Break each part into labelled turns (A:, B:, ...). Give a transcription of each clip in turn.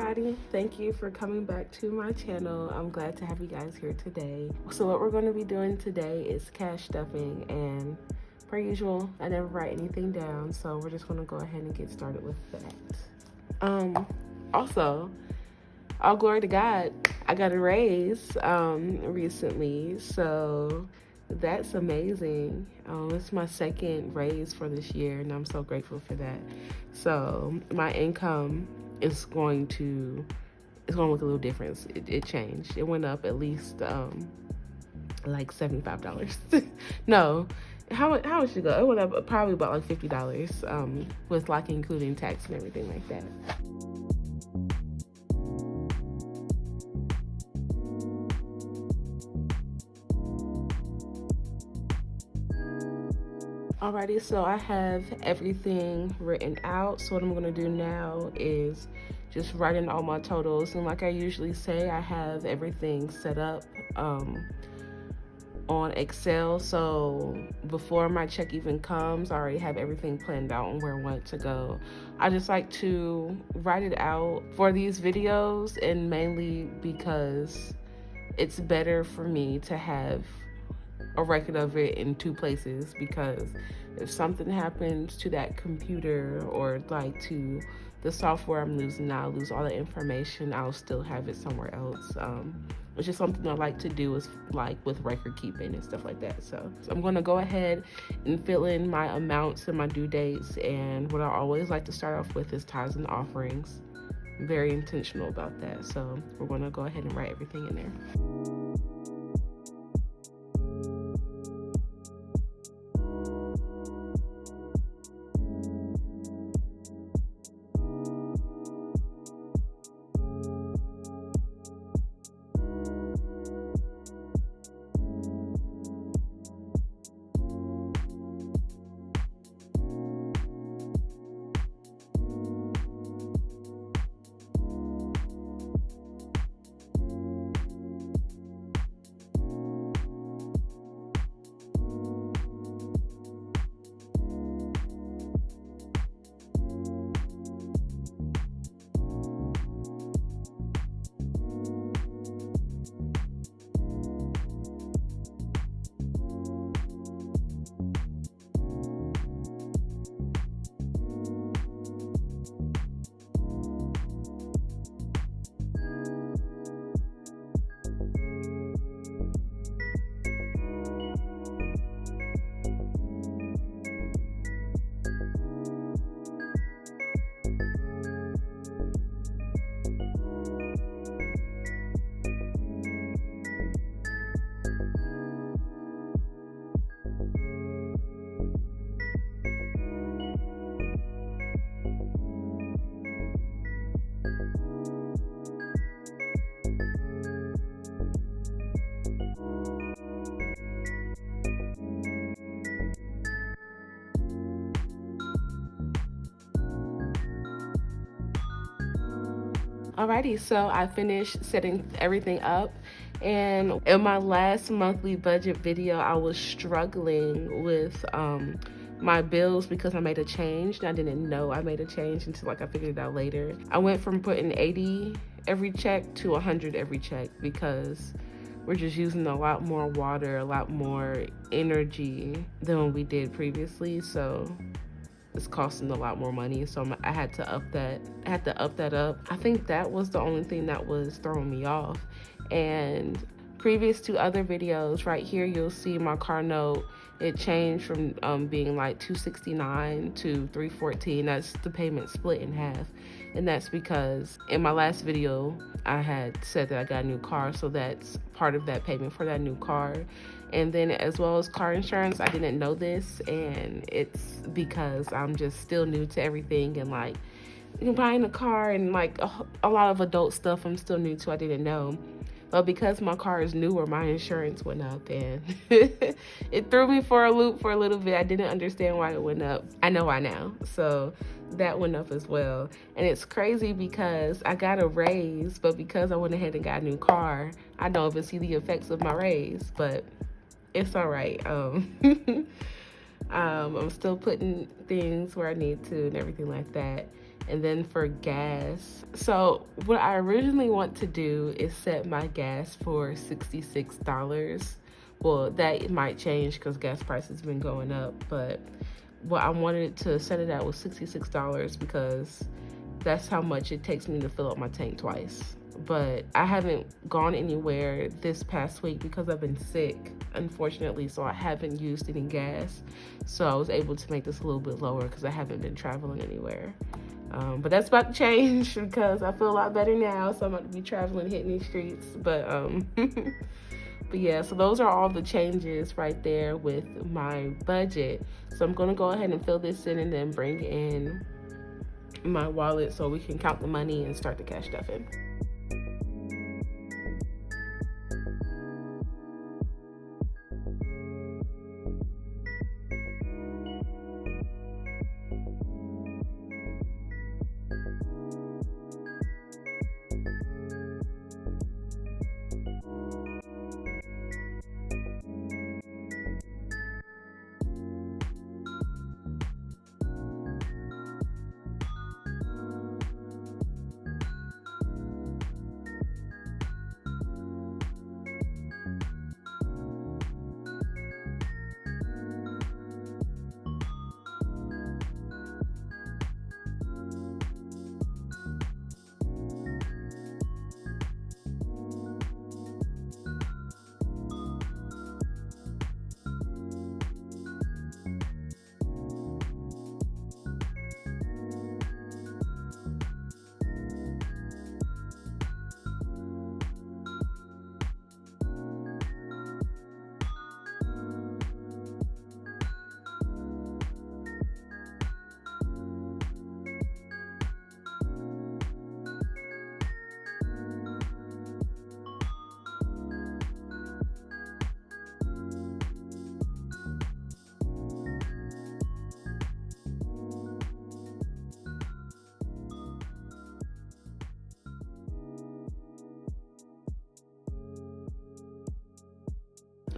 A: everybody, thank you for coming back to my channel. I'm glad to have you guys here today. So what we're going to be doing today is cash stuffing, and per usual, I never write anything down, so we're just going to go ahead and get started with that. Also, all glory to God, I got a raise recently, so that's amazing. It's my second raise for this year, and I'm so grateful for that. So my income is going to look a little different. It changed. It went up at least like $75. No, how much did it go? It went up probably about like $50 with like including tax and everything like that. Alrighty, so I have everything written out. So what I'm gonna do now is just write in all my totals. And like I usually say, I have everything set up on Excel. So before my check even comes, I already have everything planned out and where I want it to go. I just like to write it out for these videos, and mainly because it's better for me to have a record of it in two places, because if something happens to that computer or like to the software I'm using, I'll lose all the information. I'll still have it somewhere else. It's just something I like to do, is like with record keeping and stuff like that. So I'm going to go ahead and fill in my amounts and my due dates. And what I always like to start off with is tithes and offerings. I'm very intentional about that. So we're going to go ahead and write everything in there. Alrighty, so I finished setting everything up, and in my last monthly budget video, I was struggling with my bills because I made a change, and I didn't know I made a change until like I figured it out later. I went from putting 80 every check to 100 every check because we're just using a lot more water, a lot more energy than we did previously. So it's costing a lot more money, so I had to up that. I think that was the only thing that was throwing me off. And previous to other videos, right here you'll see my car note. It changed from being like $269 to $314. That's the payment split in half, and that's because in my last video I had said that I got a new car, so that's part of that payment for that new car. And then as well as car insurance, I didn't know this, and it's because I'm just still new to everything, and like buying a car and like a lot of adult stuff I'm still new to, I didn't know. But because my car is newer, my insurance went up, and it threw me for a loop for a little bit. I didn't understand why it went up. I know why now. So that went up as well. And it's crazy because I got a raise, but because I went ahead and got a new car, I don't even see the effects of my raise, but it's all right. I'm still putting things where I need to and everything like that. And then for gas, so what I originally want to do is set my gas for $66. Well, that might change because gas prices have been going up, but what I wanted to set it at was $66 because that's how much it takes me to fill up my tank twice. But I haven't gone anywhere this past week because I've been sick, unfortunately, so I haven't used any gas. So I was able to make this a little bit lower because I haven't been traveling anywhere. But that's about to change because I feel a lot better now, so I'm about to be traveling, hitting these streets. But but yeah, so those are all the changes right there with my budget. So I'm gonna go ahead and fill this in and then bring in my wallet so we can count the money and start the cash stuff in.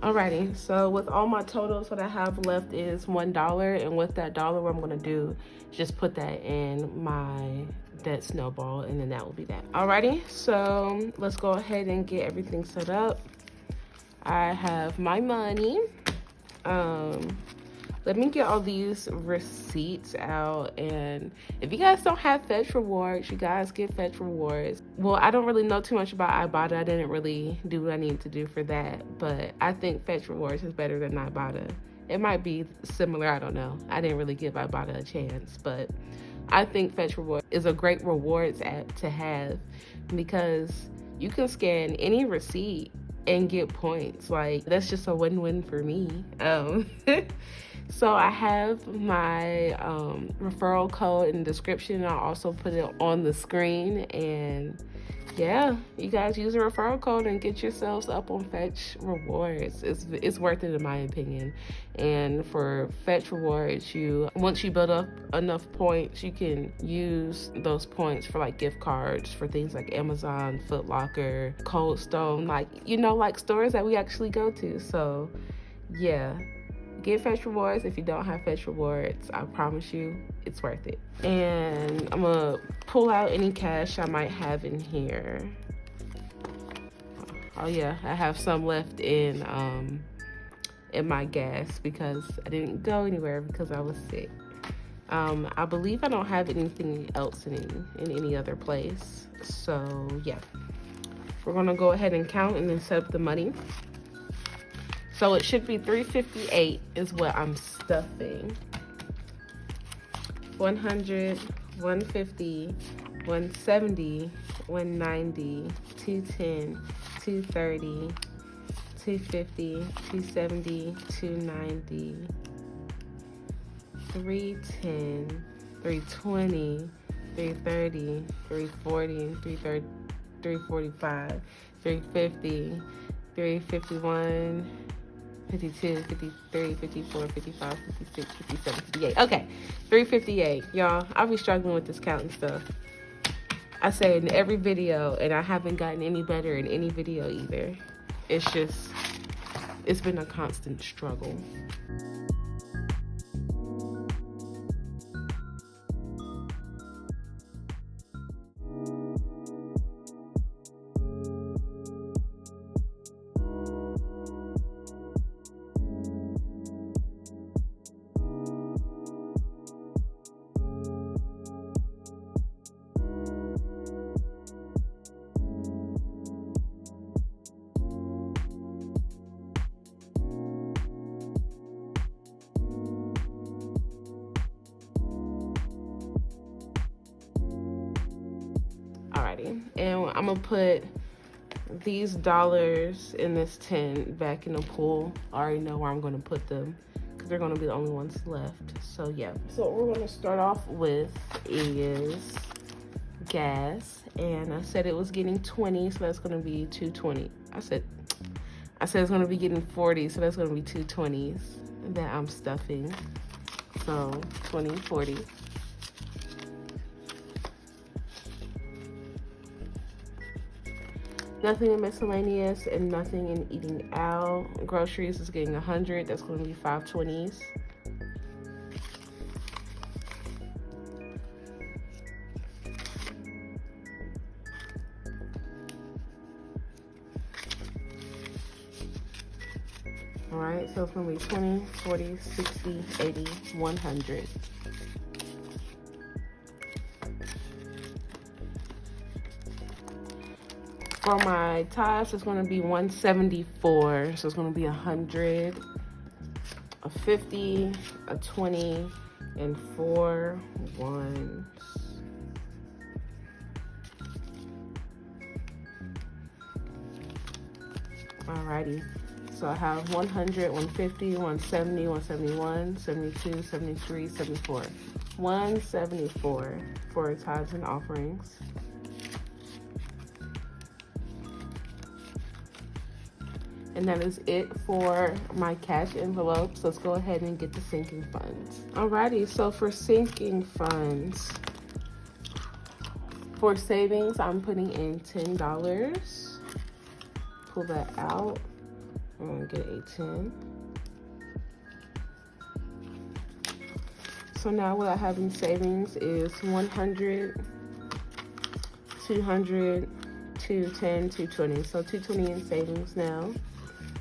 A: Alrighty, so with all my totals, what I have left is $1, and with that dollar, what I'm gonna do is just put that in my debt snowball, and then that will be that. Alrighty, so let's go ahead and get everything set up. I have my money. Let me get all these receipts out, and if you guys don't have Fetch Rewards, you guys get Fetch Rewards. Well, I don't really know too much about Ibotta. I didn't really do what I needed to do for that, but I think Fetch Rewards is better than Ibotta. It might be similar, I don't know. I didn't really give Ibotta a chance, but I think Fetch Rewards is a great rewards app to have because you can scan any receipt and get points. Like, that's just a win-win for me. So I have my referral code in the description. I'll also put it on the screen, and yeah, you guys use a referral code and get yourselves up on Fetch Rewards. It's worth it in my opinion. And for Fetch Rewards, once you build up enough points, you can use those points for like gift cards for things like Amazon, Foot Locker, Cold Stone, like stores that we actually go to. So yeah, get Fetch Rewards. If you don't have Fetch Rewards, I promise you it's worth it. And I'm gonna pull out any cash I might have in here. Oh yeah, I have some left in my gas because I didn't go anywhere because I was sick. I believe I don't have anything else in any other place. So yeah, we're gonna go ahead and count and then set up the money. So it should be $358 is what I'm stuffing. 100, 150, 170, 190, 210, 230, 250, 270, 290, 310, 320, 330, 340, 345, 350, 351, 52, 53, 54, 55, 56, 57, 58. Okay, 358. Y'all, I'll be struggling with this counting stuff. I say in every video, and I haven't gotten any better in any video either. It's been a constant struggle. Alrighty, and I'm gonna put these dollars in this tin back in the pool. I already know where I'm gonna put them because they're gonna be the only ones left. So yeah, so what we're gonna start off with is gas, and I said it was getting 20, so that's gonna be 220. I said it's gonna be getting 40, so that's gonna be 220s that I'm stuffing. So 20, 40. Nothing in miscellaneous and nothing in eating out. Groceries is getting 100. That's going to be 520s. All right, so it's going to be 20, 40, 60, 80, 100. For my ties, it's going to be 174. So it's going to be 100, a 50, a 20, and 4 ones. Alrighty. So I have 100, 150, 170, 171, 72, 73, 74. 174 for tithes and offerings. And that is it for my cash envelopes. Let's go ahead and get the sinking funds. Alrighty, so for sinking funds, for savings, I'm putting in $10. Pull that out. I'm gonna get a 10. So now what I have in savings is 100, 200, 210, 220. So 220 in savings now.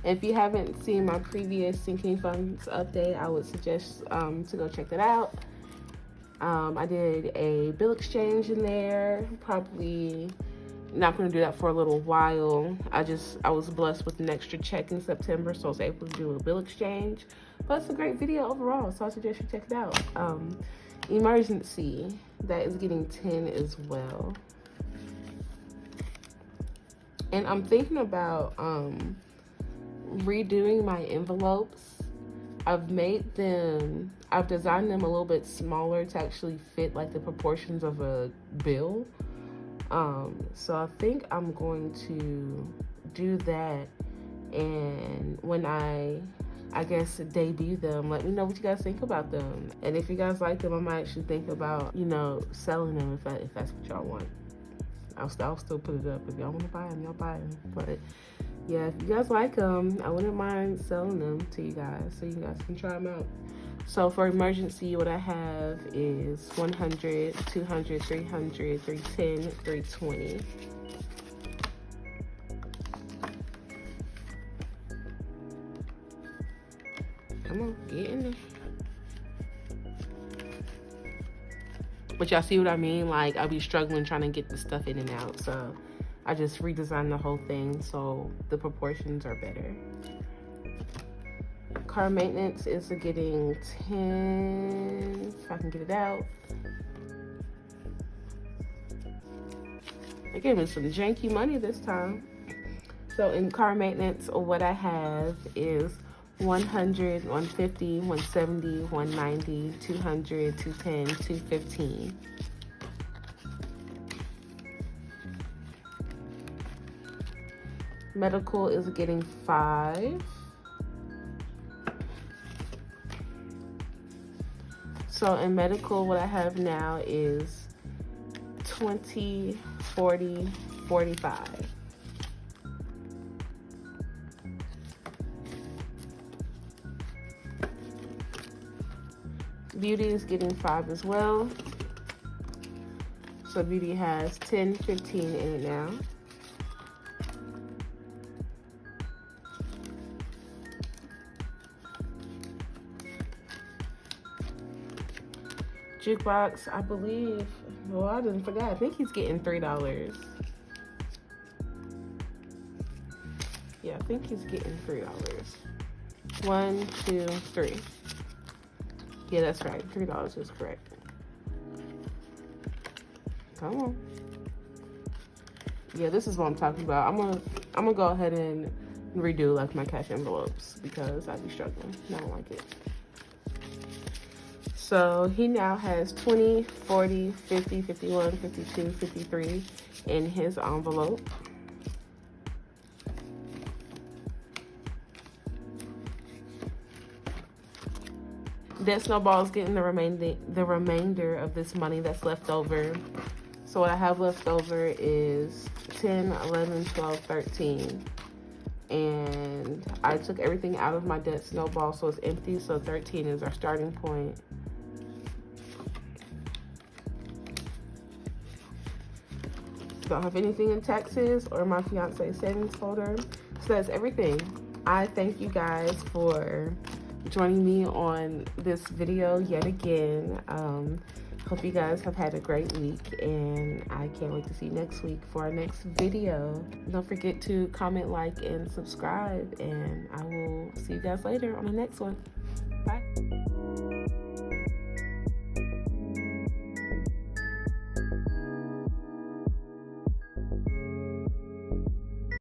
A: If you haven't seen my previous sinking funds update, I would suggest to go check that out. I did a bill exchange in there. Probably not going to do that for a little while. I was blessed with an extra check in September, so I was able to do a bill exchange. But it's a great video overall, so I suggest you check it out. Emergency, that is getting 10 as well. And I'm thinking about redoing my envelopes. I've designed them a little bit smaller to actually fit like the proportions of a bill. So I think I'm going to do that, and when I guess debut them, let me know what you guys think about them. And if you guys like them, I might actually think about, selling them if that's what y'all want. I'll still put it up. If y'all want to buy them, y'all buy them. But yeah, if you guys like them, I wouldn't mind selling them to you guys so you guys can try them out. So for emergency, what I have is 100, 200, 300, 310, 320. Come on, get in there. But y'all see what I mean? Like, I'll be struggling trying to get the stuff in and out. So I just redesigned the whole thing so the proportions are better. Car maintenance is getting 10, if I can get it out. They gave me some janky money this time. So in car maintenance, what I have is 100, 150, 170, 190, 200, 210, 215. Medical is getting 5. So in medical, what I have now is 20, 40, 45. Beauty is getting 5 as well. So beauty has 10, 15 in it now. Jukebox, I believe, well, I didn't forget. I think he's getting $3. Yeah, I think he's getting $3. 1, 2, 3. Yeah, that's right. $3 is correct. Come on. Yeah, this is what I'm talking about. I'm gonna go ahead and redo like my cash envelopes because I'd be struggling. I don't like it. So he now has 20, 40, 50, 51, 52, 53 in his envelope. That snowball is getting the remainder of this money that's left over. So what I have left over is 10, 11, 12, 13. And I took everything out of my debt snowball, so it's empty. So 13 is our starting point. Don't have anything in taxes or my fiance's savings folder. So that's everything. I thank you guys for joining me on this video yet again. Hope you guys have had a great week, and I can't wait to see you next week for our next video. Don't forget to comment, like, and subscribe, and I will see you guys later on the next one. Bye.